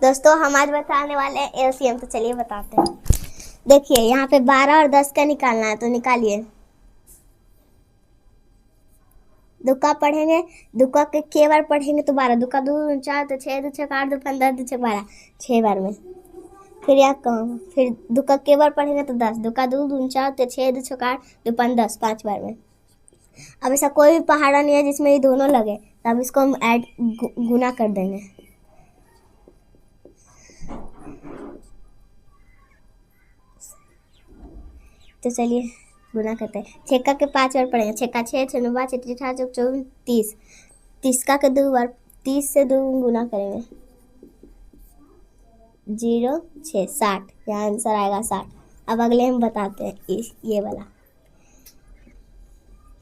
दोस्तों हम आज बताने वाले हैं एलसीएम। तो चलिए बताते हैं। देखिए यहाँ पे 12 और 10 का निकालना है, तो निकालिए। दुक्का पढ़ेंगे, दुक्का के बार पढ़ेंगे तो 12, दुक्का 2 4 तो 6 2 6 8 2 15 2 6 12, 6 बार में। फिर यहाँ कम, फिर दुक्का के बार पढ़ेंगे तो 10, दुक्का 2 2 4 तो 6 2 6 8 2 15 10, 5 बार में। अब ऐसा कोई भी पहाड़ा नहीं है जिसमें ये दोनों लगे, तो अब इसको हम ऐड गुना कर देंगे। तो चलिए गुना करते हैं। छक्का के 5 बार पढ़ेंगे। छक्का 6 6 9 12 6 18 24 30, 30 का 2 बार, 30 से 2 गुना करेंगे। 0 6 60, यहाँ आंसर आएगा 60। अब अगले हम बताते हैं ये वाला।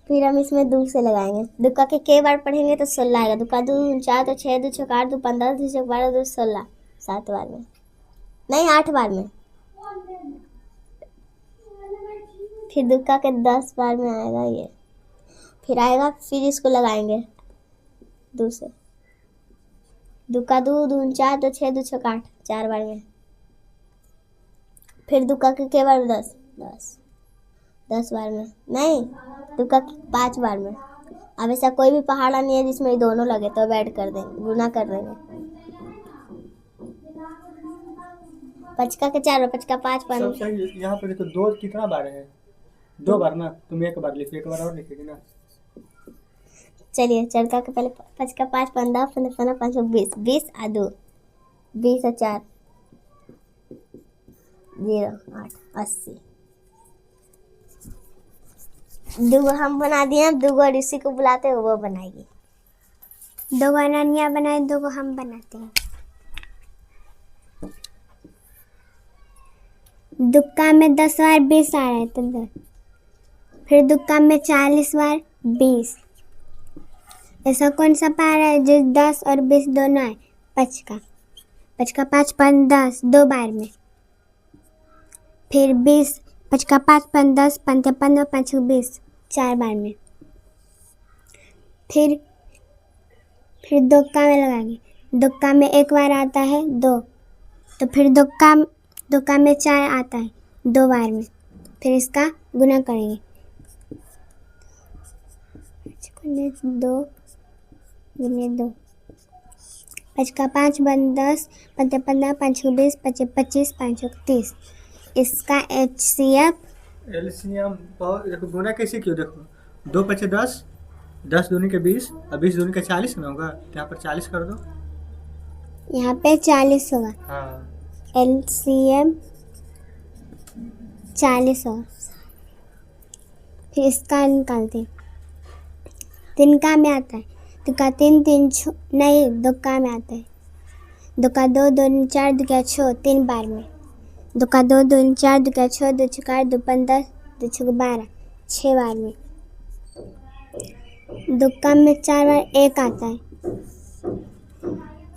फिर हम इसमें 2 से लगाएंगे। दुक्का के बार पढ़ेंगे तो 16 आएगा। दुक्का 2 4 तो 6 2 6 8 2 15 2 6 12 2 16, 7 बार में, नहीं 8 बार में। फिर दुक्का के 10 बार में आएगा ये, फिर आएगा, फिर इसको लगाएंगे 2 से। दुक्का 2 2 4 तो 6 2 6 8, 4 बार में। फिर दुक्का के बार 10 10 बार में, नहीं दुक्का 5 बार में। अब ऐसा कोई भी पहाड़ा नहीं है जिसमें ये दोनों लगे, तो अब ऐड कर देंगे, गुना कर देंगे। पचका के 4 बार, पचका 5 बार। यहाँ पे देखो 2 कितना बार है? 2 बार ना, तुम 1 बार लिखो, 1 बार और लिखेगी ना। चलिए चरका के पहले पचका 5 15 15 5 20, 20 आ 2, 20 आ 4 0 8 80। दुगो हम बना दिए, दुगो ऋषि को बुलाते हैं, वो बनाएगी। 2 अनन्या बनाए, 2 हम बनाते हैं। दुक्का में 10 बार 20 आ रहा है तो 10। फिर दुक्का में 40 बार 20। ऐसा कौन सा पहाड़ा है जो 10 और 20 दोनों है? पचका 5 5 10, 2 बार में। फिर 20, पचका 5 5 10 5 15 5 20, 4 बार में। फिर दुक्का में लगाएंगे। दुक्का में 1 बार आता है 2, तो फिर दुक्का में 4 आता है 2 बार में। फिर इसका गुना करेंगे। 2 गुने 2, पचका 5 1 10 5 15 5 20 25 25 5 30। इसका एलसीएम देखो गुना कैसे क्यों? देखो 2 5 10, 10 दूनी के 20 और 20 दूनी के 40 ना होगा, यहाँ पर 40 कर दो। यहाँ पे 40 होगा। हाँ, एलसीएम 40 होगा। फिर इसका निकालते हैं। तिनका में आता है, दुक्का 3 3 नहीं, दुक्का में आता है। दुक्का 2 2 4 दुक्का 6, 3 बार में। दुक्का 2 2 4 दुक्का 6 2 6 8 2 15 2 6 12, 6 बार में। दुक्का में 4 बार 1 आता है।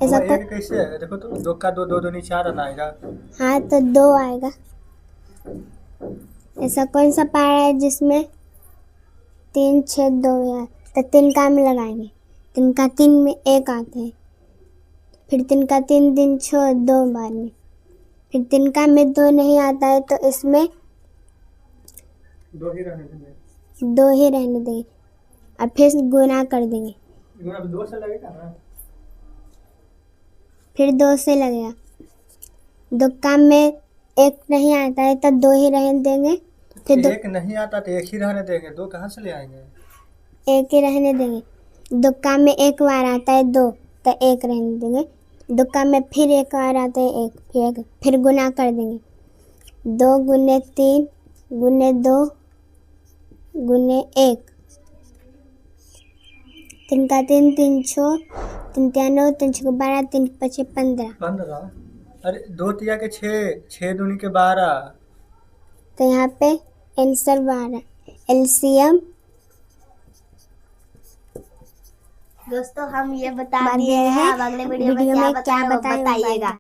ऐसा एक कैसे है? देखो तो दुक्का 2 2 दूनी 4 आएगा। हाँ तो 2 आएगा। ऐसा कौन सा पहाड़ा है जिसमें 3 6 2 है? तो तिनका में लगाएंगे। तिनका 3 में 1 आता है। फिर तिनका 3 3 6, 2 बार में। फिर तिनका में 2 नहीं आता है, तो इसमें 2 ही रहने देंगे। 2 ही रहने देंगे और फिर गुना कर देंगे। गुना 2 से लगेगा ना। फिर 2 से लगेगा। दुक्का में 1 नहीं आता है तो 2 ही रहने देंगे। फिर 1 नहीं आता तो 1 ही रहने देंगे, 2 कहाँ से ले आएंगे? 1 ही रहने देंगे। दुक्का में 1 बार आता है 2, तो 1 रहने देंगे। दुक्का में फिर 1 बार आता है 1, फिर गुना कर देंगे। 2 गुने 3 गुने 2 गुने 1, 3 का 3 3 6 3 3 9 3 6 12 3 5 15। अरे 2 तिया के 6 दूनी के 12। तो यहाँ पे आंसर 12। एलसीएम दोस्तों हम ये बता दिए हैं। अब अगले वीडियो में क्या बताएं वो बताइएगा।